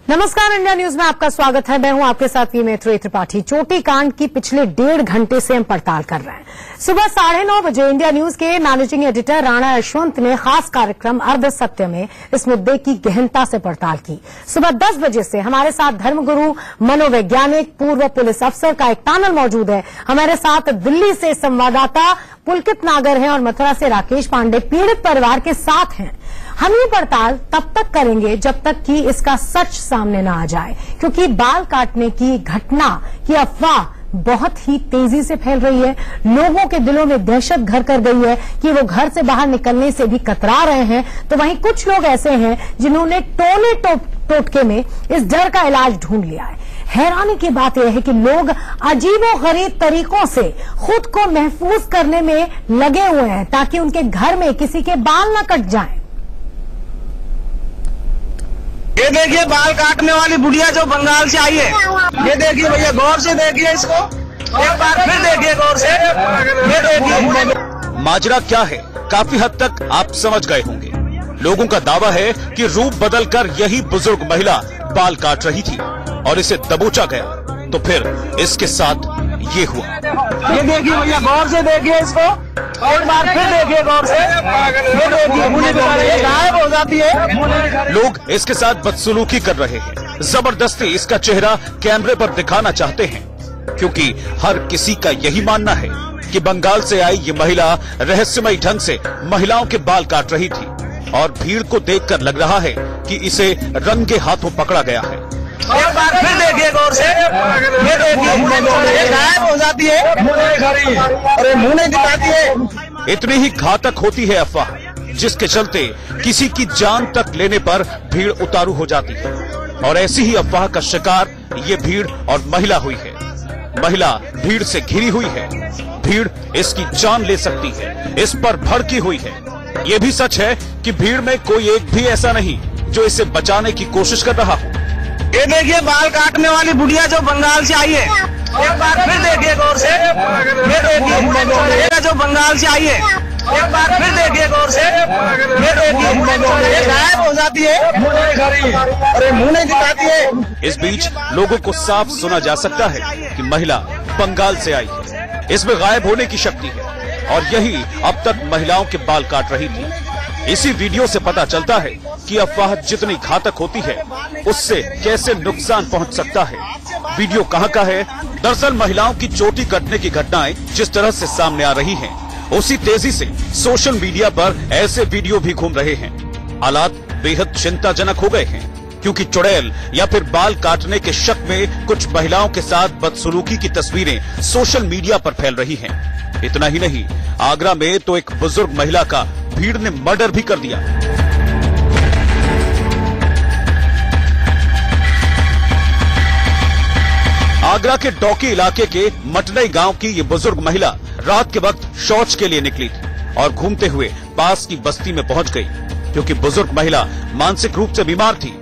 नमस्कार, India news में आपका स्वागत है। मैं हूं आपके साथ मैत्री त्रिपाठी। चोटी कांड की पिछले 1.5 घंटे से हम पड़ताल कर रहे हैं। सुबह 9:30 बजे इंडिया न्यूज के मैनेजिंग एडिटर राणा यशवंत ने खास कार्यक्रम अर्ध सत्य में इस मुद्दे की गहनता से पड़ताल की। सुबह 10 बजे से हमारे साथ धर्मगुरु, मनोवैज्ञानिक, पूर्व पुलिस अफसर का एक पैनल मौजूद है। हमारे साथ दिल्ली से संवाददाता पुलकित नागर हैं और मथुरा से राकेश पांडे पीड़ित परिवार के साथ हैं। हम ये पड़ताल तब तक करेंगे जब तक कि इसका सच सामने न आ जाए, क्योंकि बाल काटने की घटना की अफवाह बहुत ही तेजी से फैल रही है। लोगों के दिलों में दहशत घर कर गई है कि वो घर से बाहर निकलने से भी कतरा रहे हैं। तो वहीं कुछ लोग ऐसे हैं जिन्होंने टोले टोटके में इस डर का इलाज ढूंढ लिया है। हैरानी की बात यह है कि लोग अजीबोगरीब तरीकों से खुद को महफूज करने में लगे हुए हैं ताकि उनके घर में किसी के बाल न कट जाएं। ये देखिए बाल काटने वाली बुढ़िया जो बंगाल से आई है। ये देखिए भैया, गौर से देखिए इसको, एक बार फिर देखिए गौर से। ये देखिए माजरा क्या है, काफी हद तक आप समझ गए होंगे। लोगों का दावा है कि रूप बदलकर यही बुजुर्ग महिला बाल काट रही थी और इसे दबोचा गया। तो फिर इसके साथ ये हुआ। ये देखिए भैया, गौर से देखिए इसको, एक बार फिर देखिए गौर से। ये देखिए गायब हो जाती है। लोग इसके साथ बदसलूकी कर रहे हैं, जबरदस्ती इसका चेहरा कैमरे पर दिखाना चाहते हैं, क्योंकि हर किसी का यही मानना है कि बंगाल से आई ये महिला रहस्यमयी ढंग से महिलाओं के बाल काट रही थी और भीड़ को देखकर लग रहा है कि इसे रंगे हाथों पकड़ा गया है। एक बार फिर देखिए गौर से। ये देखिए गायब हो जाती है और मुंह नहीं दिखाती है। इतनी ही घातक होती है अफवाह, जिसके चलते किसी की जान तक लेने पर भीड़ उतारू हो जाती है। और ऐसी ही अफवाह का शिकार ये भीड़ और महिला हुई है। महिला भीड़ से घिरी हुई है। भीड़ इसकी जान ले सकती है, इस पर भड़की हुई है। ये भी सच है कि भीड़ में कोई एक भी ऐसा नहीं जो इसे बचाने की कोशिश कर रहा हो। ये देखिए बाल काटने वाली बुढ़िया जो बंगाल से आई है। एक बार फिर देखिए गौर से। ये देखिए जो बंगाल से आई है। एक बार फिर देखिए गौर से। ये देखिए गायब हो जाती है और मुंह नहीं दिखाती है। इस बीच लोगों को साफ सुना जा सकता है कि महिला बंगाल से आई है। इसमें गायब होने की शक्ति है और यही अब तक महिलाओं के बाल काट रही थी। इसी वीडियो से पता चलता है कि अफवाह जितनी घातक होती है, उससे कैसे नुकसान पहुंच सकता है। वीडियो कहां का है? दरअसल महिलाओं की चोटी कटने की घटनाएं जिस तरह से सामने आ रही हैं, उसी तेजी से सोशल मीडिया पर ऐसे वीडियो भी घूम रहे हैं। हालात बेहद चिंताजनक हो गए हैं, क्योंकि चुड़ैल या फिर बाल काटने के शक में कुछ महिलाओं के साथ बदसलूकी की तस्वीरें सोशल मीडिया पर फैल रही हैं। इतना ही नहीं, आगरा में तो एक बुजुर्ग महिला का भीड़ ने मर्डर भी कर दिया। आगरा के डौकी इलाके के मटनई गांव की ये बुजुर्ग महिला रात के वक्त शौच के लिए निकली थी और घूमते हुए पास की बस्ती में पहुंच गई। क्योंकि बुजुर्ग महिला मानसिक रूप से बीमार थी,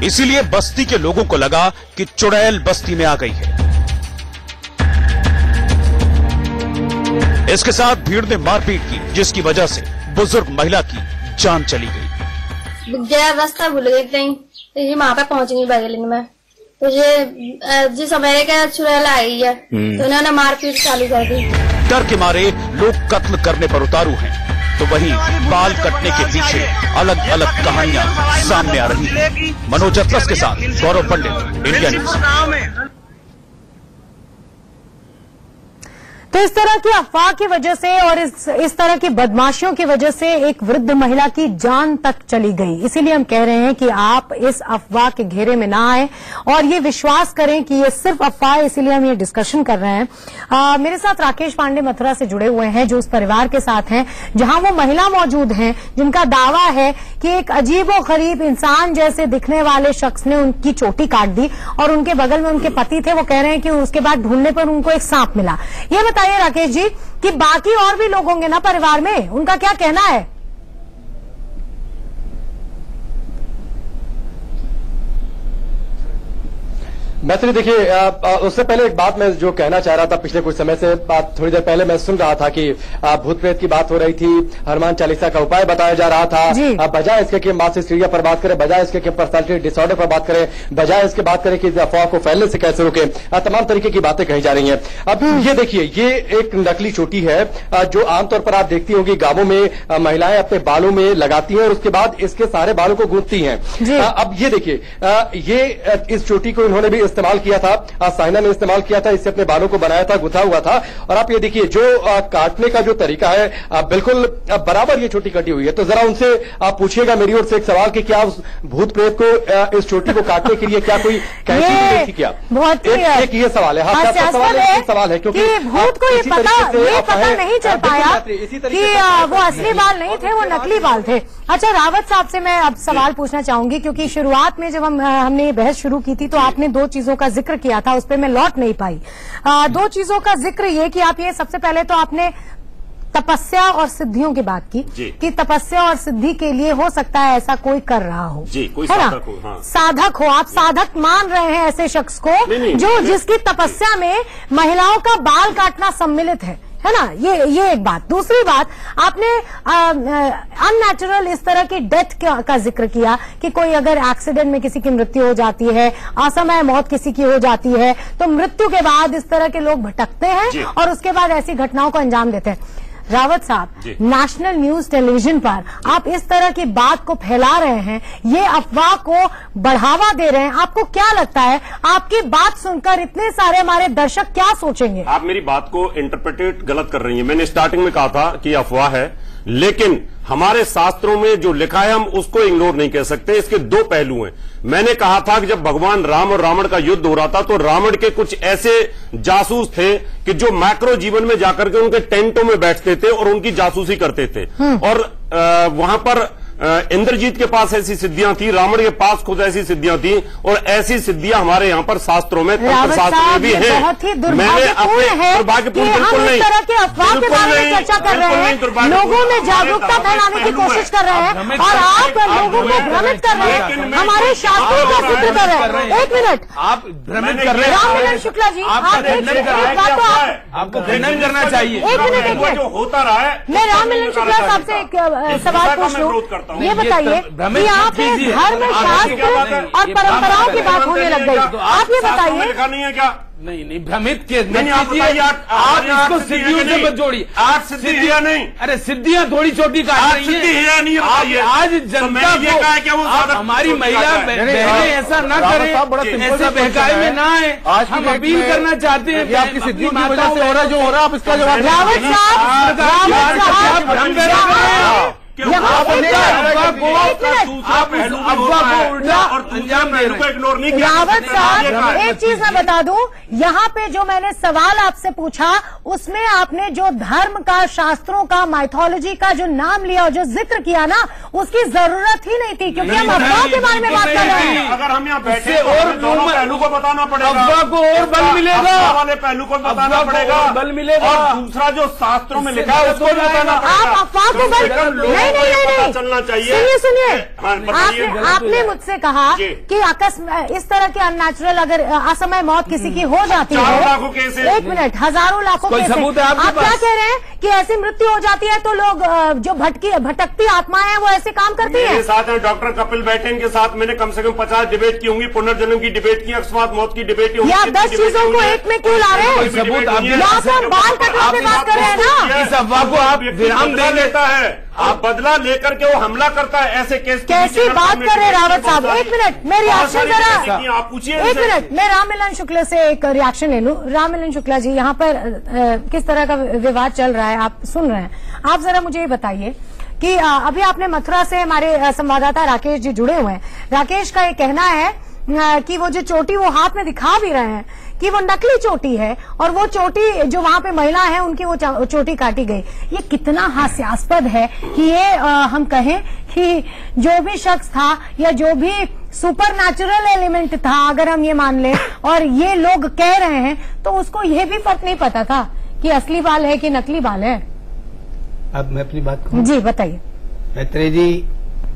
इसीलिए बस्ती के लोगों को लगा कि चुड़ैल बस्ती में आ गई है। इसके साथ भीड़ ने मारपीट की, जिसकी वजह से बुजुर्ग महिला की जान चली गई। रास्ता भूल गई कहीं, तो वहाँ पे पहुंच गई बगल में। तो ये जिस समय का चुड़ैल आई है तो उन्होंने मारपीट चालू कर दी। डर के मारे लोग कत्ल करने पर उतारू हैं, तो वहीं बाल कटने के पीछे अलग अलग कहानियां सामने आ रही हैं। मनोज अतलस के साथ गौरव पंडित, इंडिया न्यूज। तो इस तरह की अफवाह की वजह से और इस तरह की बदमाशियों की वजह से एक वृद्ध महिला की जान तक चली गई। इसीलिए हम कह रहे हैं कि आप इस अफवाह के घेरे में ना आए और ये विश्वास करें कि ये सिर्फ अफवाह है। इसीलिए हम ये डिस्कशन कर रहे हैं। मेरे साथ राकेश पांडे मथुरा से जुड़े हुए हैं, जो उस परिवार के साथ हैं जहां वो महिला मौजूद हैं जिनका दावा है कि एक अजीबोगरीब इंसान जैसे दिखने वाले शख्स ने उनकी चोटी काट दी और उनके बगल में उनके पति थे। वो कह रहे हैं कि उसके बाद ढूंढने पर उनको एक सांप मिला। ये बताइए राकेश जी कि बाकी और भी लोग होंगे ना परिवार में, उनका क्या कहना है? मैत्री, देखिए उससे पहले एक बात मैं जो कहना चाह रहा था, पिछले कुछ समय से थोड़ी देर पहले मैं सुन रहा था कि भूत प्रेत की बात हो रही थी, हनुमान चालीसा का उपाय बताया जा रहा था, बजाय इसके कि मानसिक स्थितियों पर बात करें, बजाय इसके कि पर्सनालिटी डिसऑर्डर पर बात करें, बजाय इसके बात करें कि अफवाह को फैलने से कैसे रोके, तमाम तरीके की बातें कही जा रही हैं। अब ये देखिए, ये एक नकली चोटी है जो आमतौर पर आप देखती होंगी गांवों में महिलाएं अपने बालों में लगाती हैं और उसके बाद इसके सारे बालों को गूंथती हैं। अब ये देखिए, ये इस चोटी को इन्होंने भी इस्तेमाल किया था, साइना ने इस्तेमाल किया था, इससे अपने बालों को बनाया था, गुथा हुआ था। और आप ये देखिए, जो काटने का जो तरीका है बिल्कुल बराबर ये चोटी कटी हुई है। तो जरा उनसे आप पूछिएगा मेरी ओर से एक सवाल कि क्या उस भूत प्रेत को इस चोटी को काटने के लिए क्या कोई कैंची मिली थी क्या? एक ये सवाल है, सवाल है क्योंकि भूत को ये पता नहीं चल पाया कि वो असली बाल नहीं थे, वो नकली बाल थे। अच्छा, रावत साहब से मैं अब सवाल पूछना चाहूंगी, क्योंकि शुरुआत में जब हमने ये बहस शुरू की थी तो आपने दो चीजों का जिक्र किया था, उस पर मैं लौट नहीं पाई। दो चीजों का जिक्र ये कि आप ये सबसे पहले तो आपने तपस्या और सिद्धियों की बात की कि तपस्या और सिद्धि के लिए हो सकता है ऐसा कोई कर रहा हो, कोई साधक हो, हाँ। साधक हो, आप साधक मान रहे हैं ऐसे शख्स को जो जिसकी तपस्या में महिलाओं का बाल काटना सम्मिलित है ना? ये एक बात। दूसरी बात, आपने अननेचुरल इस तरह की डेथ का जिक्र किया कि कोई अगर एक्सीडेंट में किसी की मृत्यु हो जाती है, असमय मौत किसी की हो जाती है, तो मृत्यु के बाद इस तरह के लोग भटकते हैं और उसके बाद ऐसी घटनाओं को अंजाम देते हैं। रावत साहब, नेशनल न्यूज टेलीविजन पर आप इस तरह की बात को फैला रहे हैं, ये अफवाह को बढ़ावा दे रहे हैं, आपको क्या लगता है आपकी बात सुनकर इतने सारे हमारे दर्शक क्या सोचेंगे? आप मेरी बात को इंटरप्रेटेट गलत कर रही हैं। मैंने स्टार्टिंग में कहा था कि अफवाह है, लेकिन हमारे शास्त्रों में जो लिखा है हम उसको इग्नोर नहीं कर सकते। इसके दो पहलू हैं। मैंने कहा था कि जब भगवान राम और रावण का युद्ध हो रहा था तो रावण के कुछ ऐसे जासूस थे कि जो मैक्रो जीवन में जाकर के उनके टेंटों में बैठते थे और उनकी जासूसी करते थे। और वहां पर इंद्रजीत के पास ऐसी सिद्धियां थी, रावण के पास खुद ऐसी सिद्धियां थी, और ऐसी सिद्धियां हमारे यहाँ पर शास्त्रों में, तंत्र शास्त्र में भी हैं। मैंने अपने दुर्भाग्यपूर्ण बिल्कुल नहीं, चर्चा कर रहे हैं, लोगों में जागरूकता फैलाने की कोशिश कर रहे हैं और आप लोगों को भ्रमित कर रहे हैं, हमारे शास्त्रों का जिक्र कर रहे हैं। एक मिनट, आप भ्रमित कर रहे हैं। राममिलन शुक्ला जी, आपको खंडन करना चाहिए। एक मिनट, जो होता रहा है। मैं राममिलन शुक्ला साहब से एक सवाल पूछ लूं, ये बताइए कि यहाँ पे धर्म, शास्त्र और परंपराओं की बात होने लग गई, आप ये बताइए। लिखा नहीं है क्या? नहीं, भ्रमित के नहीं, आप इसको सिद्धियों से मत जोड़िए। आज सिद्धियां नहीं, अरे सिद्धियां थोड़ी छोटी काट रही है। आज जनता को, हमारी महिला बहनें ऐसा न करें, ऐसे बहकाए में ना आए। हम अपील करना चाहते हैं कि आपकी सिद्धियों की वजह से हो रहा जो हो रहा, आप इसका जवाब। रावत साहब, भ्रम पैदा कर रहे हैं। रावत साहब, एक चीज मैं बता दूं, यहाँ पे जो मैंने सवाल आपसे पूछा उसमें आपने जो धर्म का, शास्त्रों का, माइथोलॉजी का जो नाम लिया और जो जिक्र किया ना, उसकी जरूरत ही नहीं थी, क्योंकि हम अफवाह के बारे में बात कर रहे हैं। अगर हम यहाँ बैठे और दोनों पहलू को बताना पड़ेगा, अफवाह को और बल मिलेगा, वाले पहलू को बताना पड़ेगा, बल मिलेगा, और दूसरा जो शास्त्रों में लिखा है उसको बताना पड़ेगा। आप अफवाह को बल नहीं, चलना चाहिए। सुनिए, आपने मुझसे कहा कि इस तरह के अननेचुरल अगर असमय मौत किसी की हो जाती है, एक मिनट, हजारों लाखों केस, आप क्या कह रहे हैं कि ऐसी मृत्यु हो जाती है तो लोग जो भटकती आत्माएं हैं वो ऐसे काम करती है? मेरे साथ डॉक्टर कपिल बैठे, इनके साथ मैंने कम से कम 50 डिबेट की होंगी, पुनर्जन्म की डिबेट की, अकस्मात मौत की डिबेट की। आप 10 चीजों को एक में क्यों ला रहे हैं? यहाँ से हम बाल कटवा पे बात कर रहे हैं ना। इस अफवाह को आप विराम दे लेता है, आप बदला लेकर के वो हमला करता है, ऐसे केस कैसी बात कर रहे रावत साहब? एक मिनट, मैं रिएक्शन जरा, आप पूछिए। एक मिनट, मैं राममिलन शुक्ला से एक रिएक्शन ले लूं। राममिलन शुक्ला जी, यहाँ पर किस तरह का विवाद चल रहा है, आप सुन रहे हैं, आप जरा मुझे ये बताइए कि अभी आपने मथुरा से हमारे संवाददाता राकेश जी जुड़े हुए हैं। राकेश का ये कहना है कि वो जो चोटी वो हाथ में दिखा भी रहे हैं कि वो नकली चोटी है और वो चोटी जो वहां पे महिला है उनकी वो चोटी काटी गई। ये कितना हास्यास्पद है कि ये हम कहें कि जो भी शख्स था या जो भी सुपर नेचुरल एलिमेंट था, अगर हम ये मान लें, और ये लोग कह रहे हैं, तो उसको ये भी फर्क नहीं पता था कि असली बाल है कि नकली बाल है। अब मैं अपनी बात कहूं? जी बताइए। मैत्री जी,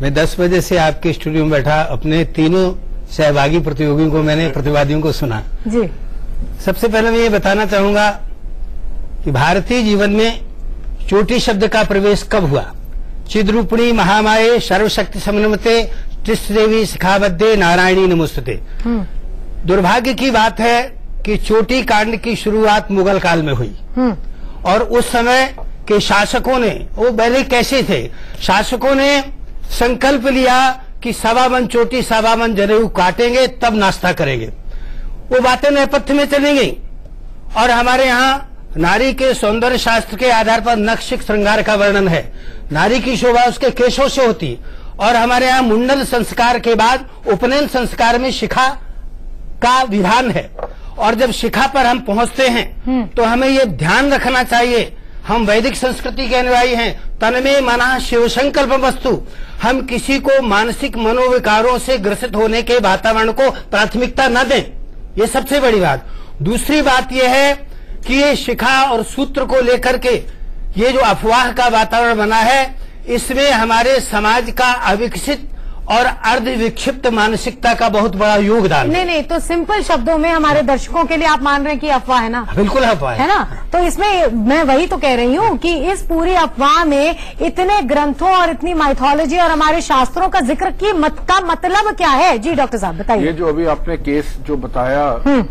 मैं 10 बजे से आपके स्टूडियो में बैठा अपने तीनों सहभागी प्रतियोगियों को, मैंने प्रतिवादियों को सुना जी। सबसे पहले मैं ये बताना चाहूंगा कि भारतीय जीवन में चोटी शब्द का प्रवेश कब हुआ। चिद्रूपिणी महामाये सर्वशक्ति समन्विते तिष्ठदेवी शिखाबद्धे नारायणी नमोस्तुते। दुर्भाग्य की बात है कि चोटी कांड की शुरुआत मुगल काल में हुई और उस समय के शासकों ने, वो पहले कैसे थे, शासकों ने संकल्प लिया कि 1.25 मन चोटी 1.25 मन जनेऊ काटेंगे तब नाश्ता करेंगे। वो बातें नेपथ्य में चली गई और हमारे यहाँ नारी के सौंदर्य शास्त्र के आधार पर नक्षिक श्रृंगार का वर्णन है। नारी की शोभा उसके केशों से होती और हमारे यहाँ मुंडन संस्कार के बाद उपनयन संस्कार में शिखा का विधान है। और जब शिखा पर हम पहुंचते हैं तो हमें ये ध्यान रखना चाहिए, हम वैदिक संस्कृति के अनुयायी हैं। तन में मना शिव संकल्प वस्तु। हम किसी को मानसिक मनोविकारों से ग्रसित होने के वातावरण को प्राथमिकता न दें, ये सबसे बड़ी बात। दूसरी बात यह है कि ये शिखा और सूत्र को लेकर के ये जो अफवाह का वातावरण बना है, इसमें हमारे समाज का अविकसित और अर्ध विक्षिप्त मानसिकता का बहुत बड़ा योगदान। नहीं, तो सिंपल शब्दों में हमारे दर्शकों के लिए आप मान रहे हैं कि अफवाह है ना? बिल्कुल अफवाह है ना? तो इसमें मैं वही तो कह रही हूँ कि इस पूरी अफवाह में इतने ग्रंथों और इतनी माइथोलॉजी और हमारे शास्त्रों का जिक्र की का मतलब क्या है? जी डॉक्टर साहब बताइए। ये जो अभी आपने केस जो बताया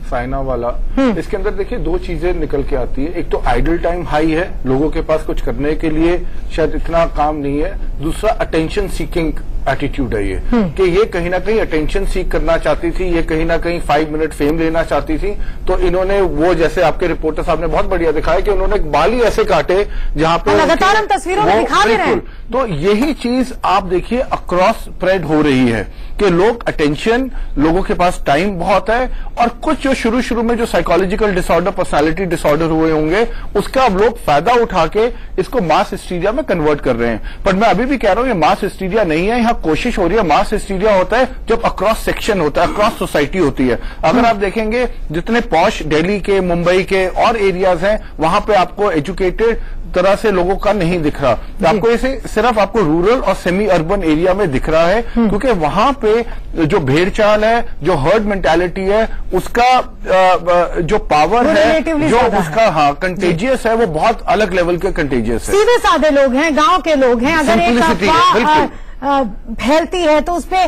साइना वाला, इसके अंदर देखिए 2 चीजें निकल के आती है। एक तो आइडल टाइम हाई है, लोगों के पास कुछ करने के लिए शायद इतना काम नहीं है। दूसरा अटेंशन सीकिंग एटीट्यूड है ये, कि ये कहीं ना कहीं अटेंशन सीख करना चाहती थी, ये कहीं ना कहीं 5 मिनट फेम लेना चाहती थी। तो इन्होंने वो, जैसे आपके रिपोर्टर साहब ने बहुत बढ़िया दिखाया कि उन्होंने बाल ही ऐसे काटे जहां पे लगातार हम तस्वीरों में दिखा रहे हैं। तो यही चीज आप देखिए अक्रॉस स्प्रेड हो रही है कि लोग अटेंशन, लोगों के पास टाइम बहुत है और कुछ जो शुरू में जो साइकोलॉजिकल डिसऑर्डर, पर्सनालिटी डिसऑर्डर हुए होंगे, उसका अब लोग फायदा उठा के इसको मास हिस्टीरिया में कन्वर्ट कर रहे हैं। पर मैं अभी भी कह रहा हूं ये मास हिस्टीरिया नहीं है, यहाँ कोशिश हो रही है। मास हिस्टीरिया होता है जब अक्रॉस सेक्शन होता है, अक्रॉस सोसाइटी होती है। अगर आप देखेंगे जितने पॉश दिल्ली के, मुंबई के और एरियाज हैं, वहां पे आपको एजुकेटेड तरह से लोगों का नहीं दिख रहा। तो आपको इसे सिर्फ आपको रूरल और सेमी अर्बन एरिया में दिख रहा है, क्योंकि वहां पे जो भेड़ चाल है, जो हर्ड मेंटालिटी है, उसका जो पावर है, जो उसका कंटेजियस है, वो बहुत अलग लेवल के कंटेजियस है। सीधे साधे लोग हैं, गांव के लोग हैं। अगर एक अफवाह फैलती है तो उसपे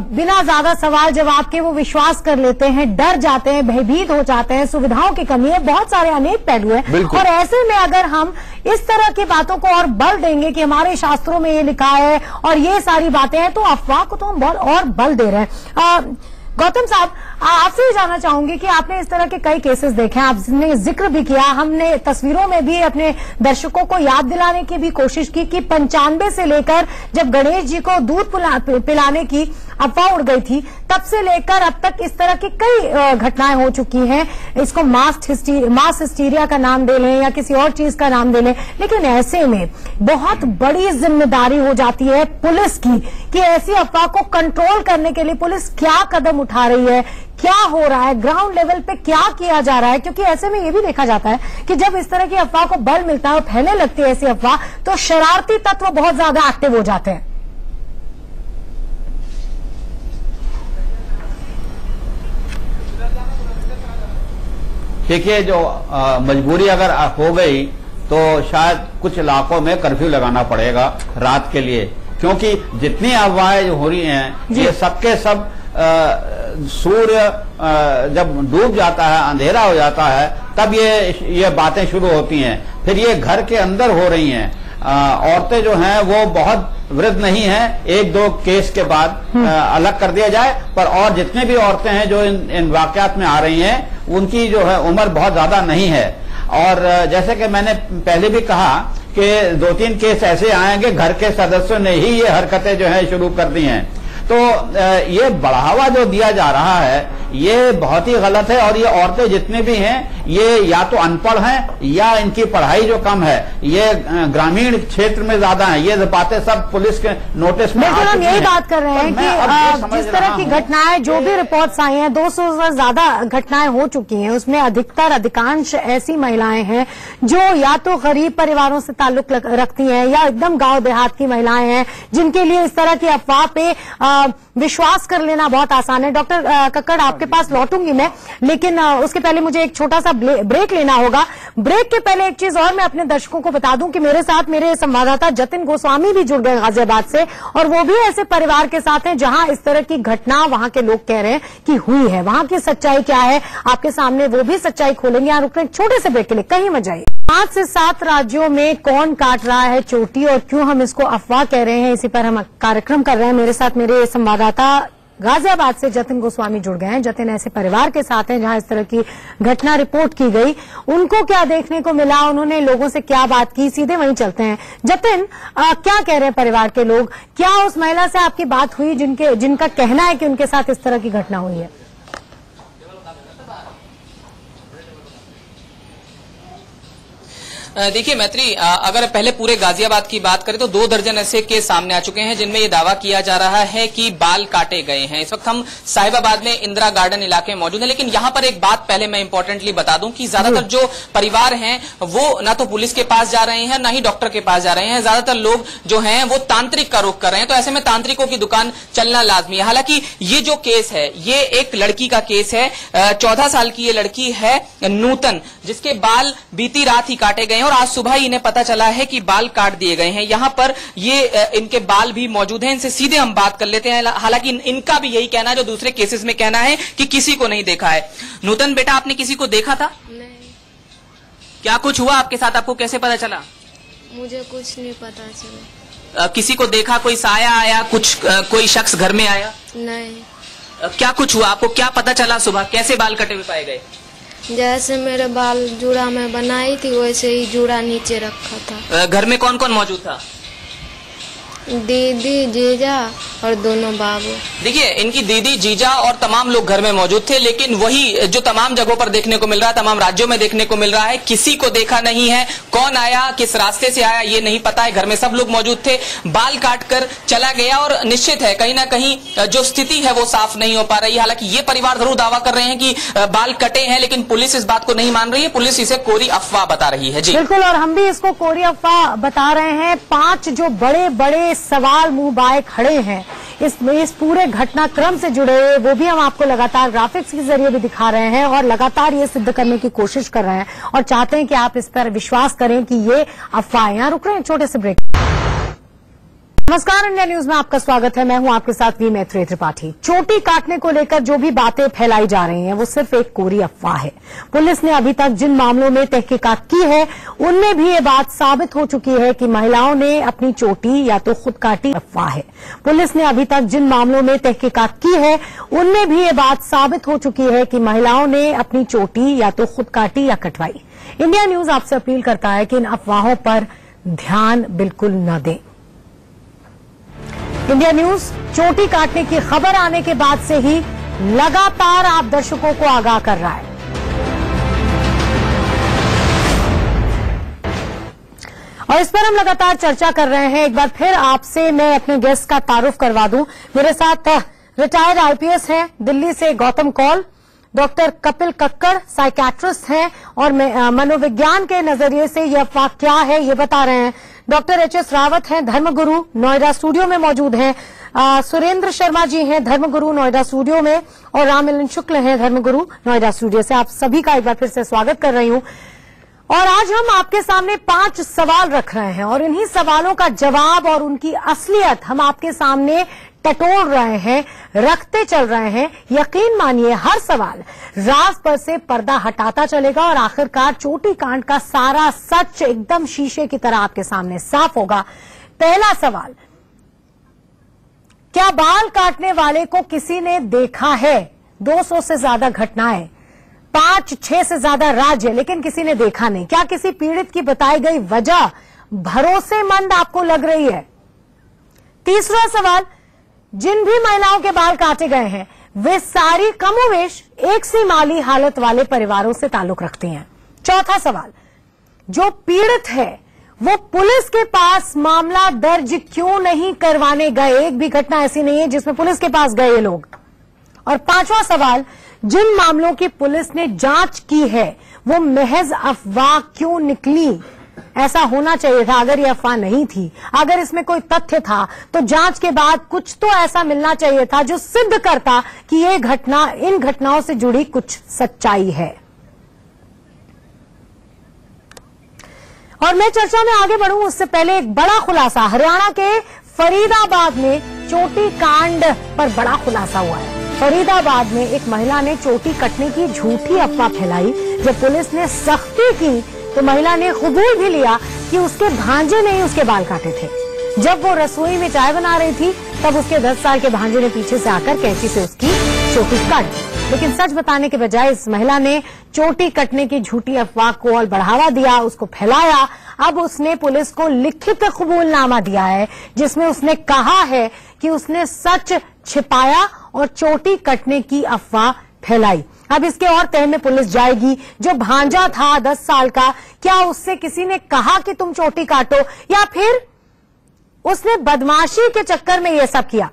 बिना ज्यादा सवाल जवाब के वो विश्वास कर लेते हैं, डर जाते हैं, भयभीत हो जाते हैं। सुविधाओं की कमी है, बहुत सारे अनेक पहलू हैं। और ऐसे में अगर हम इस तरह की बातों को और बल देंगे कि हमारे शास्त्रों में ये लिखा है और ये सारी बातें हैं, तो अफवाह को तो हम और बल दे रहे हैं। गौतम साहब, आपसे भी जानना चाहूंगी कि आपने इस तरह के कई केसेस देखे हैं, आपने जिक्र भी किया, हमने तस्वीरों में भी अपने दर्शकों को याद दिलाने की भी कोशिश की कि 95 से लेकर जब गणेश जी को दूध पिलाने की अफवाह उड़ गई थी, तब से लेकर अब तक इस तरह की कई घटनाएं हो चुकी हैं। इसको मास हिस्टीरिया का नाम दे लें या किसी और चीज का नाम दे लें, लेकिन ऐसे में बहुत बड़ी जिम्मेदारी हो जाती है पुलिस की कि ऐसी अफवाह को कंट्रोल करने के लिए पुलिस क्या कदम उठा रही है, क्या हो रहा है, ग्राउंड लेवल पे क्या किया जा रहा है। क्योंकि ऐसे में ये भी देखा जाता है कि जब इस तरह की अफवाह को बल मिलता है और फैलने लगती है ऐसी अफवाह, तो शरारती तत्व बहुत ज्यादा एक्टिव हो जाते हैं। देखिए, जो मजबूरी अगर हो गई तो शायद कुछ इलाकों में कर्फ्यू लगाना पड़ेगा रात के लिए, क्योंकि जितनी अफवाहें जो हो रही हैं ये सबके सब सूर्य जब डूब जाता है, अंधेरा हो जाता है, तब ये बातें शुरू होती हैं। फिर ये घर के अंदर हो रही हैं। औरतें जो हैं वो बहुत वृद्ध नहीं हैं, 1-2 केस के बाद अलग कर दिया जाए, पर और जितने भी औरतें हैं जो इन वाकयात में आ रही हैं, उनकी जो है उम्र बहुत ज्यादा नहीं है। और जैसे कि मैंने पहले भी कहा कि 2-3 केस ऐसे आएंगे घर के सदस्यों ने ही ये हरकतें जो है शुरू कर दी हैं। तो ये बढ़ावा जो दिया जा रहा है ये बहुत ही गलत है। और ये औरतें जितने भी हैं ये या तो अनपढ़ हैं या इनकी पढ़ाई जो कम है, ये ग्रामीण क्षेत्र में ज्यादा है। ये बातें सब पुलिस के नोटिस में बिल्कुल हम यही बात कर रहे हैं कि जिस तरह की घटनाएं, जो भी रिपोर्ट्स आई हैं, 200 से ज्यादा घटनाएं हो चुकी हैं, उसमें अधिकांश ऐसी महिलाएं हैं जो या तो गरीब परिवारों से ताल्लुक रखती हैं या एकदम गांव देहात की महिलाएं हैं, जिनके लिए इस तरह की अफवाह पे विश्वास कर लेना बहुत आसान है। डॉक्टर कक्कड़, आपके पास लौटूंगी मैं, लेकिन उसके पहले मुझे एक छोटा सा ब्रेक लेना होगा। ब्रेक के पहले एक चीज और मैं अपने दर्शकों को बता दूं कि मेरे साथ मेरे संवाददाता जतिन गोस्वामी भी जुड़ गए गाजियाबाद से, और वो भी ऐसे परिवार के साथ हैं जहां इस तरह की घटना वहां के लोग कह रहे हैं कि हुई है। वहां की सच्चाई क्या है आपके सामने, वो भी सच्चाई खोलेंगे। यहाँ रुकने छोटे से ब्रेक के लिए कहीं मत जाइए। 5 से 7 राज्यों में कौन काट रहा है चोटी और क्यों हम इसको अफवाह कह रहे हैं, इसी पर हम कार्यक्रम कर रहे हैं। मेरे साथ मेरे संवाददाता गाजियाबाद से जतिन गोस्वामी जुड़ गए हैं। जतिन ऐसे परिवार के साथ हैं जहां इस तरह की घटना रिपोर्ट की गई, उनको क्या देखने को मिला, उन्होंने लोगों से क्या बात की, सीधे वहीं चलते हैं। जतिन, क्या कह रहे हैं परिवार के लोग? क्या उस महिला से आपकी बात हुई जिनका कहना है कि उनके साथ इस तरह की घटना हुई है? देखिए मैत्री, अगर पहले पूरे गाजियाबाद की बात करें तो 2 दर्जन ऐसे केस सामने आ चुके हैं जिनमें ये दावा किया जा रहा है कि बाल काटे गए हैं। इस वक्त हम साहिबाबाद में इंदिरा गार्डन इलाके में मौजूद हैं, लेकिन यहाँ पर एक बात पहले मैं इंपॉर्टेंटली बता दूं कि ज्यादातर जो परिवार हैं वो ना तो पुलिस के पास जा रहे हैं ना ही डॉक्टर के पास जा रहे हैं। ज्यादातर लोग जो हैं वो तांत्रिक का रुख कर रहे हैं, तो ऐसे में तांत्रिकों की दुकान चलना लाजमी है। हालांकि ये जो केस है ये एक लड़की का केस है। 14 साल की ये लड़की है नूतन, जिसके बाल बीती रात ही काटे गए हैं और आज सुबह ही इन्हें पता चला है कि बाल काट दिए गए हैं। यहां पर ये इनके बाल भी मौजूद हैं, इनसे सीधे हम बात कर लेते हैं। हालांकि इनका भी यही कहना है जो दूसरे केसेस में कहना है कि किसी को नहीं देखा है। नूतन बेटा, आपने किसी को देखा था? नहीं। क्या कुछ हुआ आपके साथ, आपको कैसे पता चला? मुझे कुछ नहीं पता चला। किसी को देखा, कोई साया आया, कोई शख्स घर में आया? नहीं। क्या कुछ हुआ, आपको क्या पता चला सुबह, कैसे बाल कटे हुए पाए गए? जैसे मेरे बाल जूड़ा में बनाई थी वैसे ही जूड़ा नीचे रखा था। घर में कौन कौन मौजूद था? दीदी, जीजा और दोनों बाबू। देखिए, इनकी दीदी, जीजा और तमाम लोग घर में मौजूद थे, लेकिन वही जो तमाम जगहों पर देखने को मिल रहा है, तमाम राज्यों में देखने को मिल रहा है, किसी को देखा नहीं है। कौन आया, किस रास्ते से आया, ये नहीं पता है। घर में सब लोग मौजूद थे, बाल काट कर चला गया और निश्चित है कहीं ना कहीं जो स्थिति है वो साफ नहीं हो पा रही। हालांकि ये परिवार जरूर दावा कर रहे हैं कि बाल कटे हैं, लेकिन पुलिस इस बात को नहीं मान रही है। पुलिस इसे कोरी अफवाह बता रही है। जी बिल्कुल, और हम भी इसको कोरी अफवाह बता रहे हैं। 5 जो बड़े बड़े सवाल मुंह बाए खड़े हैं इस पूरे घटनाक्रम से जुड़े हुए, वो भी हम आपको लगातार ग्राफिक्स के जरिए भी दिखा रहे हैं और लगातार ये सिद्ध करने की कोशिश कर रहे हैं और चाहते हैं कि आप इस पर विश्वास करें कि ये अफवाह। यहां रुक रहे हैं छोटे से ब्रेक। नमस्कार, इंडिया न्यूज में आपका स्वागत है। मैं हूं आपके साथ वी मैत्री त्रिपाठी। चोटी काटने को लेकर जो भी बातें फैलाई जा रही हैं वो सिर्फ एक कोरी अफवाह है। पुलिस ने अभी तक जिन मामलों में तहकीकात की है उनमें भी ये बात साबित हो चुकी है कि महिलाओं ने अपनी चोटी या तो खुद काटी। अफवाह है। पुलिस ने अभी तक जिन मामलों में तहकीकात की है उनमें भी ये बात साबित हो चुकी है कि महिलाओं ने अपनी चोटी या तो खुद काटी या कटवाई। इंडिया न्यूज आपसे अपील करता है कि इन अफवाहों पर ध्यान बिल्कुल न दें। इंडिया न्यूज चोटी काटने की खबर आने के बाद से ही लगातार आप दर्शकों को आगाह कर रहा है। और इस पर हम लगातार चर्चा कर रहे हैं। एक बार फिर आपसे मैं अपने गेस्ट का तारुफ करवा दूं। मेरे साथ रिटायर्ड आईपीएस हैं दिल्ली से गौतम कौल, डॉक्टर कपिल कक्कड़ साइकियाट्रिस्ट हैं और मनोविज्ञान के नजरिए से यह अफवाह क्या है ये बता रहे हैं। डॉक्टर एचएस रावत हैं धर्मगुरु, नोएडा स्टूडियो में मौजूद हैं। सुरेंद्र शर्मा जी हैं धर्मगुरु, नोएडा स्टूडियो में, और राममिलन शुक्ल हैं धर्मगुरु, नोएडा स्टूडियो से। आप सभी का एक बार फिर से स्वागत कर रही हूं। और आज हम आपके सामने 5 सवाल रख रहे हैं और इन्हीं सवालों का जवाब और उनकी असलियत हम आपके सामने टटोल रहे हैं, रखते चल रहे हैं। यकीन मानिए हर सवाल राज पर से पर्दा हटाता चलेगा और आखिरकार चोटी कांड का सारा सच एकदम शीशे की तरह आपके सामने साफ होगा। पहला सवाल, क्या बाल काटने वाले को किसी ने देखा है? 200 से ज्यादा घटनाएं, 5-6 से ज्यादा राज्य, लेकिन किसी ने देखा नहीं। क्या किसी पीड़ित की बताई गई वजह भरोसेमंद आपको लग रही है? तीसरा सवाल, जिन भी महिलाओं के बाल काटे गए हैं वे सारी कमोवेश एक सी माली हालत वाले परिवारों से ताल्लुक रखती हैं। चौथा सवाल, जो पीड़ित है वो पुलिस के पास मामला दर्ज क्यों नहीं करवाने गए? एक भी घटना ऐसी नहीं है जिसमें पुलिस के पास गए ये लोग। और पांचवा सवाल, जिन मामलों की पुलिस ने जांच की है वो महज अफवाह क्यों निकली? ऐसा होना चाहिए था। अगर ये अफवाह नहीं थी, अगर इसमें कोई तथ्य था, तो जांच के बाद कुछ तो ऐसा मिलना चाहिए था जो सिद्ध करता कि ये घटना, इन घटनाओं से जुड़ी कुछ सच्चाई है। और मैं चर्चा में आगे बढ़ूं उससे पहले एक बड़ा खुलासा हरियाणा के फरीदाबाद में चोटी कांड पर बड़ा खुलासा हुआ है। फरीदाबाद में एक महिला ने चोटी कटने की झूठी अफवाह फैलाई। जब पुलिस ने सख्ती की तो महिला ने कबूल भी लिया कि उसके भांजे ने ही उसके बाल काटे थे। जब वो रसोई में चाय बना रही थी तब उसके 10 साल के भांजे ने पीछे से आकर कैंची से उसकी चोटी काट दी। लेकिन सच बताने के बजाय इस महिला ने चोटी कटने की झूठी अफवाह को और बढ़ावा दिया, उसको फैलाया। अब उसने पुलिस को लिखित कबूलनामा दिया है जिसमें उसने कहा है कि उसने सच छिपाया और चोटी कटने की अफवाह फैलाई। अब इसके और तह में पुलिस जाएगी। जो भांजा था 10 साल का, क्या उससे किसी ने कहा कि तुम चोटी काटो, या फिर उसने बदमाशी के चक्कर में यह सब किया?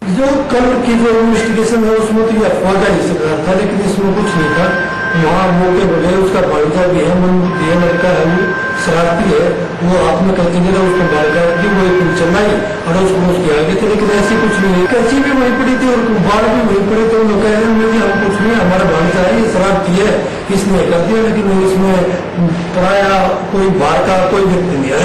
जो कल की जो इन्वेस्टिगेशन है उसमें तो ये अफवाह का हिस्सा रहा था, लेकिन इसमें कुछ नहीं था। वहाँ मौके पर गए, उसका भांजा भी है, मन बुद्धि है, लड़का है, वो शरारती है, वो हाथ में कैंची दे रहा, उसको बाल काट दी, वो एक चलाई और उसको उसके आगे थे। लेकिन ऐसी कुछ नहीं है, कैंची भी वहीं पड़ी थी और बाल भी वहीं पड़े थे। लोग कह रहे हैं हम कुछ नहीं, हमारा भांजा है, ये शरारती है, इसने कर दिया। लेकिन इसमें पराया कोई बाहर का कोई व्यक्ति नहीं है।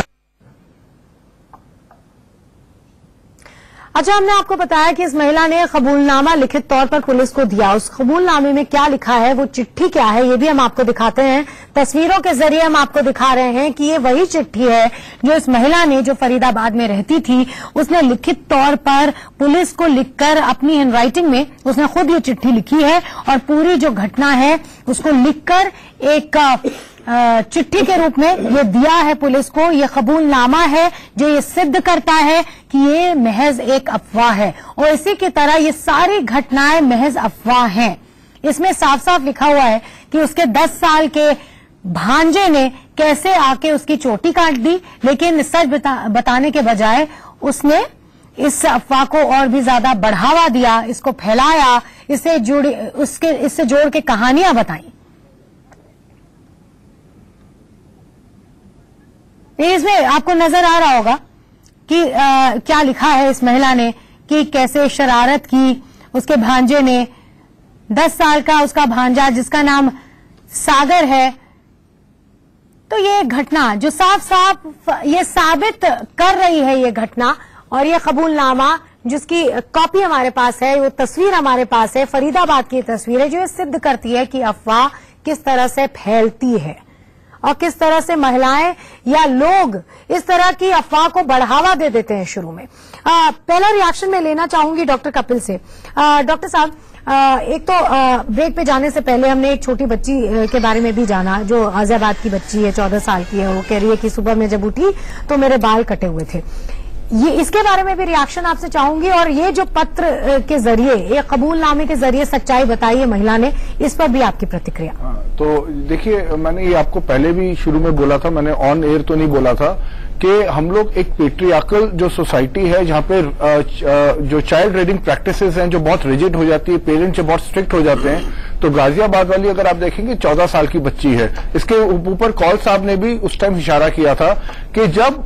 अच्छा, हमने आपको बताया कि इस महिला ने कबूलनामा लिखित तौर पर पुलिस को दिया। उस कबूलनामे में क्या लिखा है, वो चिट्ठी क्या है, ये भी हम आपको दिखाते हैं। तस्वीरों के जरिए हम आपको दिखा रहे हैं कि ये वही चिट्ठी है जो इस महिला ने, जो फरीदाबाद में रहती थी, उसने लिखित तौर पर पुलिस को लिखकर अपनी हैंडराइटिंग में उसने खुद ये चिट्ठी लिखी है और पूरी जो घटना है उसको लिखकर एक चिट्ठी के रूप में ये दिया है पुलिस को। ये कबूलनामा है जो ये सिद्ध करता है कि ये महज एक अफवाह है और इसी की तरह ये सारी घटनाएं महज अफवाह हैं। इसमें साफ साफ लिखा हुआ है कि उसके 10 साल के भांजे ने कैसे आके उसकी चोटी काट दी, लेकिन सच बताने के बजाय उसने इस अफवाह को और भी ज्यादा बढ़ावा दिया, इसको फैलाया, इससे जोड़ के कहानियां बताई। इसमें आपको नजर आ रहा होगा कि क्या लिखा है इस महिला ने, कि कैसे शरारत की उसके भांजे ने। 10 साल का उसका भांजा जिसका नाम सागर है। तो ये घटना जो साफ साफ ये साबित कर रही है, ये घटना और ये कबूलनामा जिसकी कॉपी हमारे पास है, वो तस्वीर हमारे पास है, फरीदाबाद की तस्वीर है, जो ये सिद्ध करती है कि अफवाह किस तरह से फैलती है और किस तरह से महिलाएं या लोग इस तरह की अफवाह को बढ़ावा दे देते हैं शुरू में। पहला रिएक्शन मैं लेना चाहूंगी डॉक्टर कपिल से। डॉक्टर साहब, एक तो ब्रेक पे जाने से पहले हमने एक छोटी बच्ची के बारे में भी जाना, जो गाजियाबाद की बच्ची है, 14 साल की है। वो कह रही है कि सुबह में जब उठी तो मेरे बाल कटे हुए थे। ये इसके बारे में भी रिएक्शन आपसे चाहूंगी, और ये जो पत्र के जरिए, ये कबूलनामे के जरिए सच्चाई बताई है महिला ने, इस पर भी आपकी प्रतिक्रिया। तो देखिए, मैंने ये आपको पहले भी शुरू में बोला था, मैंने ऑन एयर तो नहीं बोला था कि हम लोग एक पेट्रियार्कल जो सोसाइटी है जहां पे जो चाइल्ड रेडिंग प्रैक्टिसेस हैं जो बहुत रिजिड हो जाती है, पेरेंट्स जो बहुत स्ट्रिक्ट हो जाते हैं, तो गाजियाबाद वाली अगर आप देखेंगे 14 साल की बच्ची है। इसके ऊपर कौल साहब ने भी उस टाइम इशारा किया था कि जब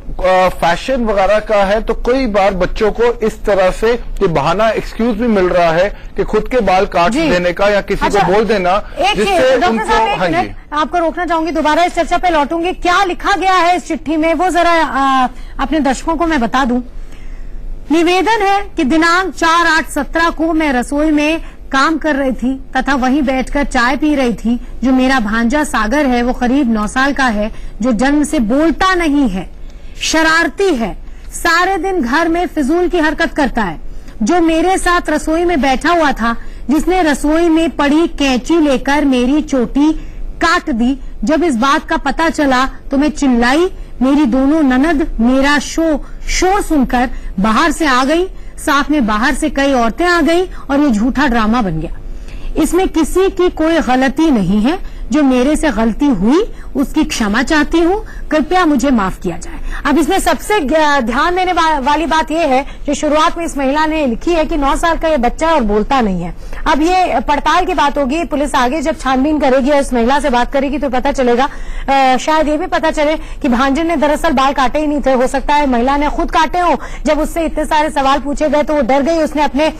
फैशन वगैरह का है तो कई बार बच्चों को इस तरह से ये बहाना एक्सक्यूज भी मिल रहा है कि खुद के बाल काट देने का या किसी को बोल देना, जिससे उनको। हाँ जी, आपको रोकना चाहूंगी, दोबारा इस चर्चा पे लौटूंगी। क्या लिखा गया है इस चिट्ठी में वो जरा अपने दर्शकों को मैं बता दूं। निवेदन है कि दिनांक 4/8/17 को मैं रसोई में काम कर रही थी तथा वहीं बैठकर चाय पी रही थी। जो मेरा भांजा सागर है वो करीब 9 साल का है, जो जन्म से बोलता नहीं है, शरारती है, सारे दिन घर में फिजूल की हरकत करता है, जो मेरे साथ रसोई में बैठा हुआ था, जिसने रसोई में पड़ी कैंची लेकर मेरी चोटी काट दी। जब इस बात का पता चला तो मैं चिल्लाई। मेरी दोनों ननद मेरा शोर सुनकर बाहर से आ गई, साथ में बाहर से कई औरतें आ गई और ये झूठा ड्रामा बन गया। इसमें किसी की कोई गलती नहीं है। जो मेरे से गलती हुई उसकी क्षमा चाहती हूँ, कृपया मुझे माफ किया जाए। अब इसमें सबसे ध्यान देने वाली बात यह है, जो शुरुआत में इस महिला ने लिखी है कि 9 साल का ये बच्चा है और बोलता नहीं है। अब ये पड़ताल की बात होगी, पुलिस आगे जब छानबीन करेगी और इस महिला से बात करेगी तो पता चलेगा। शायद ये भी पता चले कि भांजे ने दरअसल बाल काटे ही नहीं थे, हो सकता है महिला ने खुद काटे हो। जब उससे इतने सारे सवाल पूछे गए तो वो डर गई, उसने अपने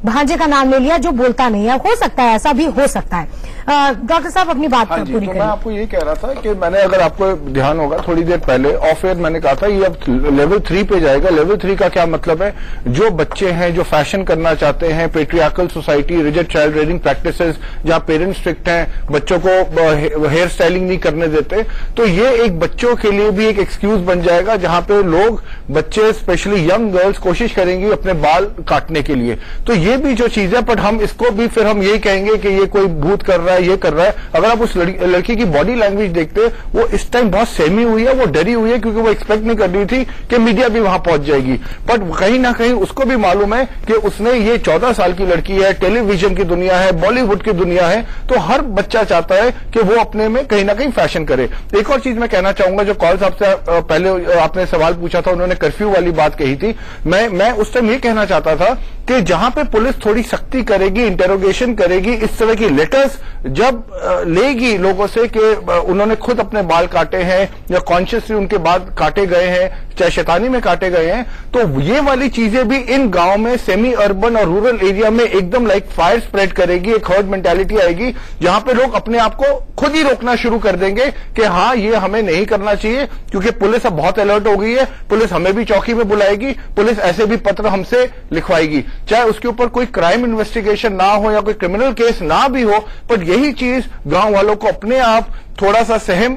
भांजे का नाम ले लिया जो बोलता नहीं है। हो सकता है, ऐसा भी हो सकता है। डॉक्टर साहब अपनी बात पूरी करें। मैं आपको ये कह रहा था कि मैंने, अगर आपको ध्यान होगा, थोड़ी देर पहले ऑफ एयर मैंने कहा था ये अब लेवल 3 पे जाएगा। लेवल 3 का क्या मतलब है? जो बच्चे हैं जो फैशन करना चाहते हैं, patriarchal society, rigid child rearing practices, जहां पेरेंट्स स्ट्रिक्ट हैं, बच्चों को हेयर स्टाइलिंग नहीं करने देते, तो ये एक बच्चों के लिए भी एक एक्सक्यूज बन जाएगा, जहां पे लोग, बच्चे स्पेशली यंग गर्ल्स कोशिश करेंगी अपने बाल काटने के लिए। तो ये भी जो चीज है, बट हम इसको भी फिर हम यही कहेंगे कि ये कोई भूत कर रहा है, ये कर रहा है। अगर आप उस लड़की की बॉडी लैंग्वेज देखते, वो इस टाइम बहुत सहमी हुई है, वो डरी हुई है, क्योंकि वो एक्सपेक्ट नहीं कर रही थी कि मीडिया भी वहां पहुंच जाएगी। बट कहीं ना कहीं उसको भी मालूम है कि उसने, ये 14 साल की लड़की है, टेलीविजन की दुनिया है, बॉलीवुड की दुनिया है, तो हर बच्चा चाहता है कि वो अपने में कहीं ना कहीं फैशन करे। एक और चीज मैं कहना चाहूंगा, जो कॉल साहब से पहले आपने सवाल पूछा था, उन्होंने कर्फ्यू वाली बात कही थी। मैं उस टाइम ये कहना चाहता था कि जहां पे पुलिस थोड़ी सख्ती करेगी, इंटेरोगेशन करेगी, इस तरह की लेटर्स जब लेगी लोगों से कि उन्होंने खुद अपने बाल काटे हैं या कॉन्शियसली उनके बाल काटे गए हैं, चाहे शैतानी में काटे गए हैं, तो ये वाली चीजें भी इन गांव में, सेमी अर्बन और रूरल एरिया में एकदम लाइक फायर स्प्रेड करेगी। एक हर्ड मेंटालिटी आएगी, जहां पे लोग अपने आप को खुद ही रोकना शुरू कर देंगे कि हाँ, ये हमें नहीं करना चाहिए, क्योंकि पुलिस अब बहुत अलर्ट हो गई है। पुलिस हमें भी चौकी में बुलाएगी, पुलिस ऐसे भी पत्र हमसे लिखवाएगी, चाहे उसके ऊपर कोई क्राइम इन्वेस्टिगेशन ना हो या कोई क्रिमिनल केस ना भी हो। पर यही चीज गांव वालों को अपने आप थोड़ा सा सहम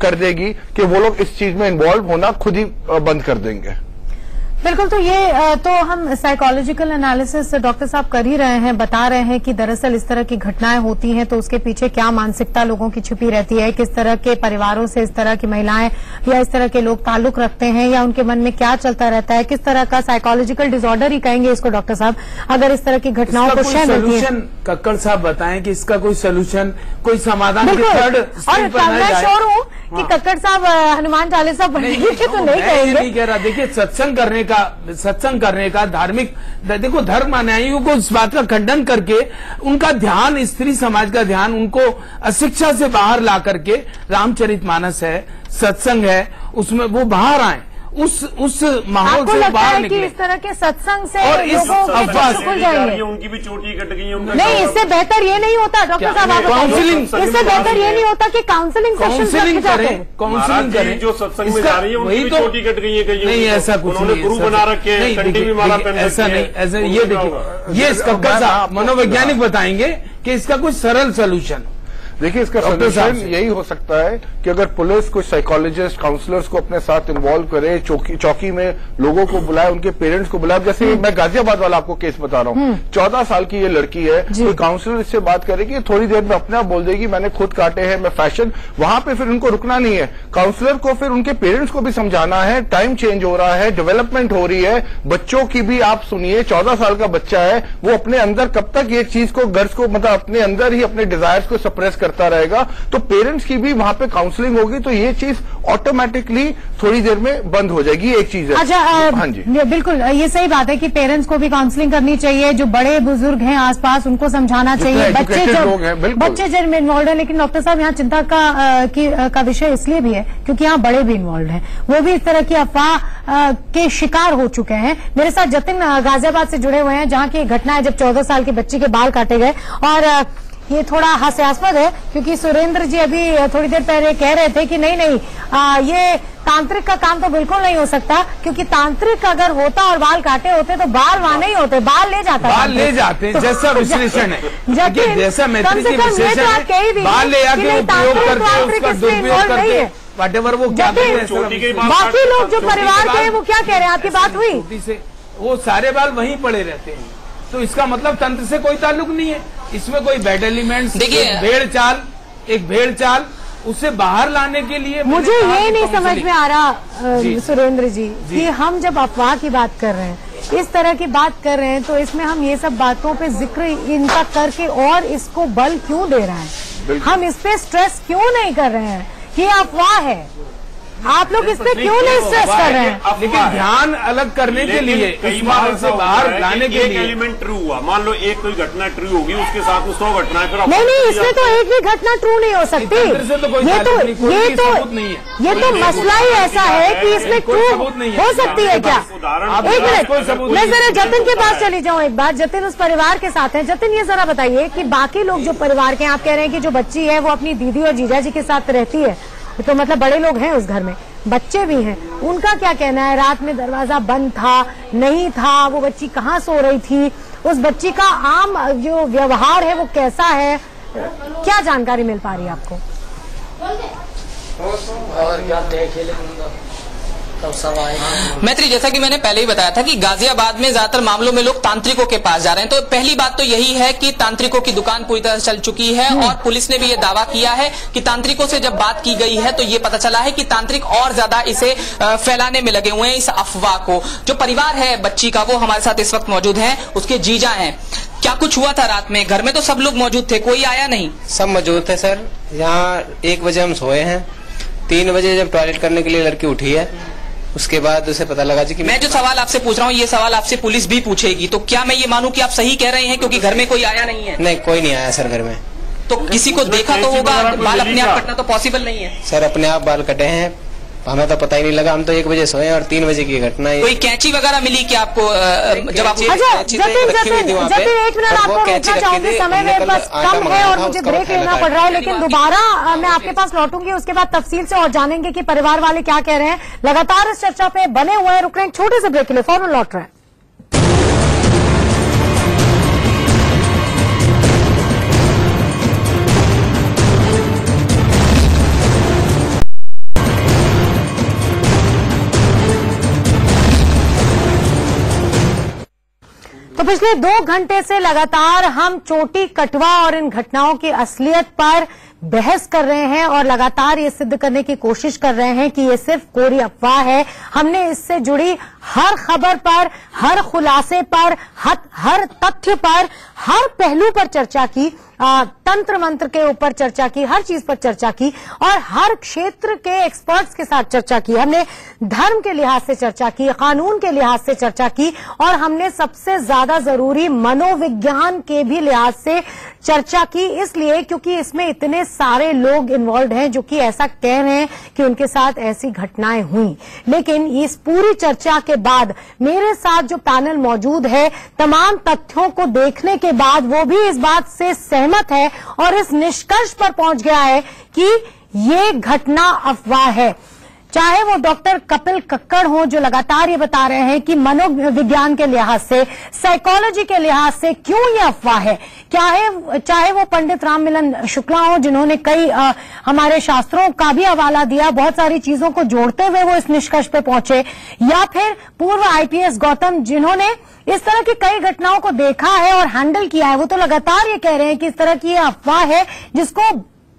कर देगी कि वो लोग इस चीज में इन्वॉल्व होना खुद ही बंद कर देंगे। बिल्कुल। तो ये तो हम साइकोलॉजिकल एनालिसिस डॉक्टर साहब कर ही रहे हैं, बता रहे हैं कि दरअसल इस तरह की घटनाएं होती हैं तो उसके पीछे क्या मानसिकता लोगों की छुपी रहती है, किस तरह के परिवारों से इस तरह की महिलाएं या इस तरह के लोग ताल्लुक रखते हैं, या उनके मन में क्या चलता रहता है, किस तरह का साइकोलॉजिकल डिसऑर्डर ही कहेंगे इसको डॉक्टर साहब, अगर इस तरह की घटनाओं को शय मिलती है। कक्कड़ साहब बताएं कि इसका कोई सोल्यूशन, कोई समाधान। और मैं श्योर हूं कि कक्कड़ साहब हनुमान चालीसा पढ़ेंगे तो नहीं कहेंगे। नहीं कह रहा। देखिए, सत्संग करने का धार्मिक, देखो, धर्म अनुयायियों को इस बात का खंडन करके उनका ध्यान, स्त्री समाज का ध्यान उनको अशिक्षा से बाहर ला करके, रामचरितमानस है, सत्संग है, उसमें वो बाहर आए, उस माहौल से बाहर निकले। कि इस तरह के सत्संग से और इस खुल जाएंगे, उनकी भी चोटी कट गई है। नहीं, इससे बेहतर ये नहीं होता डॉक्टर साहब, आप काउंसलिंग, इससे बेहतर ये नहीं होता कि काउंसलिंग काउंसलिंग करें, जो सत्संग में जा रही है उनकी भी चोटी कट गई है। कहीं नहीं, ऐसा कुछ नहीं, गुरु बना रखे हैं, कंठी भी माला पहन, ऐसा नहीं। ऐसा ये देखिए, ये कक्कड़ साहब मनोवैज्ञानिक बताएंगे कि इसका कोई सरल सोल्यूशन। देखिए, इसका सोल्यूशन यही हो सकता है कि अगर पुलिस कुछ साइकोलॉजिस्ट, काउंसलर्स को अपने साथ इन्वॉल्व करे, चौकी में लोगों को बुलाए, उनके पेरेंट्स को बुलाए। जैसे मैं गाजियाबाद वाला आपको केस बता रहा हूँ, 14 साल की ये लड़की है, तो काउंसलर इससे बात करेगी, थोड़ी देर में अपने आप बोल देगी मैंने खुद काटे हैं, मैं फैशन। वहां पे फिर उनको रुकना नहीं है, काउंसलर को फिर उनके पेरेंट्स को भी समझाना है, टाइम चेंज हो रहा है, डेवलपमेंट हो रही है, बच्चों की भी आप सुनिए। 14 साल का बच्चा है, वो अपने अंदर कब तक ये चीज को, गर्ल्स को, मतलब अपने अंदर ही अपने डिजायर्स को सप्रेस करता रहेगा। तो पेरेंट्स की भी वहां पे काउंसलिंग होगी, तो ये चीज ऑटोमेटिकली थोड़ी देर में बंद हो जाएगी। एक चीज है। अच्छा, हाँ जी, बिल्कुल ये सही बात है कि पेरेंट्स को भी काउंसलिंग करनी चाहिए, जो बड़े बुजुर्ग हैं आसपास उनको समझाना चाहिए, बच्चे जब इन्वॉल्व है। लेकिन डॉक्टर साहब, यहाँ चिंता का विषय इसलिए भी है क्योंकि यहाँ बड़े भी इन्वॉल्व हैं, वो भी इस तरह की अफवाह के शिकार हो चुके हैं। मेरे साथ जतिन गाजियाबाद से जुड़े हुए हैं, जहाँ की घटना है जब 14 साल के बच्चे के बाल काटे गए। और ये थोड़ा हास्यास्पद है क्योंकि सुरेंद्र जी अभी थोड़ी देर पहले कह रहे थे कि नहीं, ये तांत्रिक का काम तो बिल्कुल नहीं हो सकता, क्योंकि तांत्रिक अगर होता और बाल काटे होते तो बाल वहां नहीं होते, बाल ले जाता, बाल ले जाते हैं। जैसा विश्लेषण है, जैसा मैत्री की विश्लेषण है, बाल ले आके उपयोग करके, उसका दुरुपयोग करके, वटेवर वो क्या बाकी लोग जो परिवार के हैं वो क्या कह रहे हैं, आपकी बात हुई, वो सारे बाल वहीं पड़े रहते हैं। तो इसका मतलब तंत्र से कोई ताल्लुक नहीं है, इसमें कोई बैड एलिमेंट्स, एक भेड़ चाल उसे बाहर लाने के लिए। मुझे ये नहीं समझ में आ रहा सुरेंद्र जी कि हम जब अफवाह की बात कर रहे हैं, इस तरह की बात कर रहे हैं, तो इसमें हम ये सब बातों पे जिक्र इनका करके और इसको बल क्यों दे रहे हैं, हम इस पे स्ट्रेस क्यों नहीं कर रहे हैं? ये अफवाह है, आप लोग इस पे क्यों नहीं स्ट्रेस कर रहे हैं? लेकिन ध्यान अलग करने के लिए, इस माहौल से बाहर लाने के लिए एलिमेंट ट्रू हुआ, मान लो एक कोई घटना ट्रू होगी, उसके साथ में 100 घटनाएं, फिर नहीं, इसमें तो एक भी घटना ट्रू नहीं हो सकती। ये तो मसला ही ऐसा है कि इसमें ट्रू हो सकती है क्या? एक मिनट, मैं जरा जतिन के पास चली जाऊं एक बार। जतिन उस परिवार के साथ है। जतिन, ये जरा बताइए कि बाकी लोग जो परिवार के, आप कह रहे हैं कि जो बच्ची है वो अपनी दीदी और जीजा जी के साथ रहती है, तो मतलब बड़े लोग हैं उस घर में, बच्चे भी हैं, उनका क्या कहना है? रात में दरवाजा बंद था, नहीं था, वो बच्ची कहाँ सो रही थी, उस बच्ची का आम जो व्यवहार है वो कैसा है, क्या जानकारी मिल पा रही है आपको? मैत्री, जैसा कि मैंने पहले ही बताया था कि गाजियाबाद में ज्यादातर मामलों में लोग तांत्रिकों के पास जा रहे हैं। तो पहली बात तो यही है कि तांत्रिकों की दुकान पूरी तरह चल चुकी है और पुलिस ने भी ये दावा किया है कि तांत्रिकों से जब बात की गई है तो ये पता चला है कि तांत्रिक और ज्यादा इसे फैलाने में लगे हुए हैं, इस अफवाह को। जो परिवार है बच्ची का वो हमारे साथ इस वक्त मौजूद है, उसके जीजा हैं। क्या कुछ हुआ था रात में? घर में तो सब लोग मौजूद थे, कोई आया नहीं? सब मौजूद थे सर। यहाँ 1 बजे हम सोए हैं, 3 बजे जब टॉयलेट करने के लिए लड़की उठी है, उसके बाद उसे पता लगा जी कि मैं जो सवाल आपसे पूछ रहा हूँ ये सवाल आपसे पुलिस भी पूछेगी, तो क्या मैं ये मानूं कि आप सही कह रहे हैं क्योंकि घर में कोई आया नहीं है? नहीं, कोई नहीं आया सर घर में। तो किसी को देखा तो होगा, बाल अपने आप कटना तो पॉसिबल नहीं है सर। अपने आप बाल कटे हैं, हमें तो पता ही नहीं लगा। हम तो 1 बजे सोए और 3 बजे की घटना है। कोई कैंची वगैरह मिली क्या आपको जब आप? एक मिनट आपको रोकना चाहूंगी, समय मेरे पास कम है और मुझे ब्रेक लेना पड़ रहा है, लेकिन दोबारा मैं आपके पास लौटूंगी, उसके बाद तफसील से और जानेंगे कि परिवार वाले क्या कह रहे हैं। लगातार इस चर्चा पे बने हुए हैं, रुक रहे हैं छोटे से ब्रेक के लिए, फौरन लौट रहे हैं। तो पिछले 2 घंटे से लगातार हम चोटी कटवा और इन घटनाओं की असलियत पर बहस कर रहे हैं और लगातार ये सिद्ध करने की कोशिश कर रहे हैं कि ये सिर्फ कोरी अफवाह है। हमने इससे जुड़ी हर खबर पर, हर खुलासे पर, हर तथ्य पर, हर पहलू पर चर्चा की, तंत्र मंत्र के ऊपर चर्चा की, हर चीज पर चर्चा की और हर क्षेत्र के एक्सपर्ट्स के साथ चर्चा की। हमने धर्म के लिहाज से चर्चा की, कानून के लिहाज से चर्चा की और हमने सबसे ज्यादा जरूरी मनोविज्ञान के भी लिहाज से चर्चा की, इसलिए क्योंकि इसमें इतने सारे लोग इन्वॉल्व हैं जो कि ऐसा कह रहे हैं कि उनके साथ ऐसी घटनाएं हुई। लेकिन इस पूरी चर्चा के बाद मेरे साथ जो पैनल मौजूद है, तमाम तथ्यों को देखने के बाद वो भी इस बात से सहमत है और इस निष्कर्ष पर पहुंच गया है कि ये घटना अफवाह है। चाहे वो डॉक्टर कपिल कक्कड़ हो जो लगातार ये बता रहे हैं कि मनोविज्ञान के लिहाज से, साइकोलॉजी के लिहाज से क्यों ये अफवाह है, चाहे वो पंडित राम मिलन शुक्ला हो जिन्होंने कई हमारे शास्त्रों का भी हवाला दिया, बहुत सारी चीजों को जोड़ते हुए वो इस निष्कर्ष पे पहुंचे, या फिर पूर्व आईपीएस गौतम जिन्होंने इस तरह की कई घटनाओं को देखा है और हैंडल किया है, वो तो लगातार ये कह रहे हैं कि इस तरह की ये अफवाह है जिसको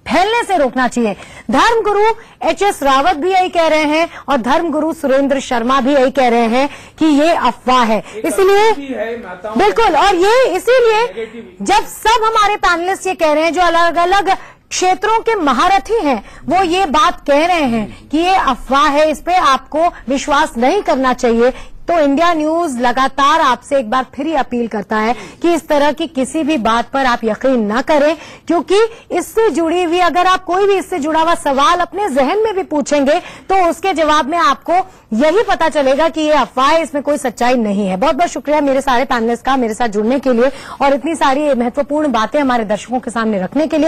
फैलने से रोकना चाहिए। धर्मगुरु एच.एस. रावत भी यही कह रहे हैं और धर्मगुरु सुरेंद्र शर्मा भी यही कह रहे हैं कि ये अफवाह है। इसलिए बिल्कुल, और ये इसीलिए जब सब हमारे पैनलिस्ट ये कह रहे हैं जो अलग अलग क्षेत्रों के महारथी हैं, वो ये बात कह रहे हैं कि ये अफवाह है, इस पे आपको विश्वास नहीं करना चाहिए, तो इंडिया न्यूज लगातार आपसे एक बार फिर ही अपील करता है कि इस तरह की किसी भी बात पर आप यकीन न करें, क्योंकि इससे जुड़ी हुई अगर आप कोई भी इससे जुड़ा हुआ सवाल अपने जहन में भी पूछेंगे तो उसके जवाब में आपको यही पता चलेगा कि ये अफवाह है, इसमें कोई सच्चाई नहीं है। बहुत बहुत शुक्रिया मेरे सारे पैनलिस्ट का मेरे साथ जुड़ने के लिए और इतनी सारी महत्वपूर्ण बातें हमारे दर्शकों के सामने रखने के लिए।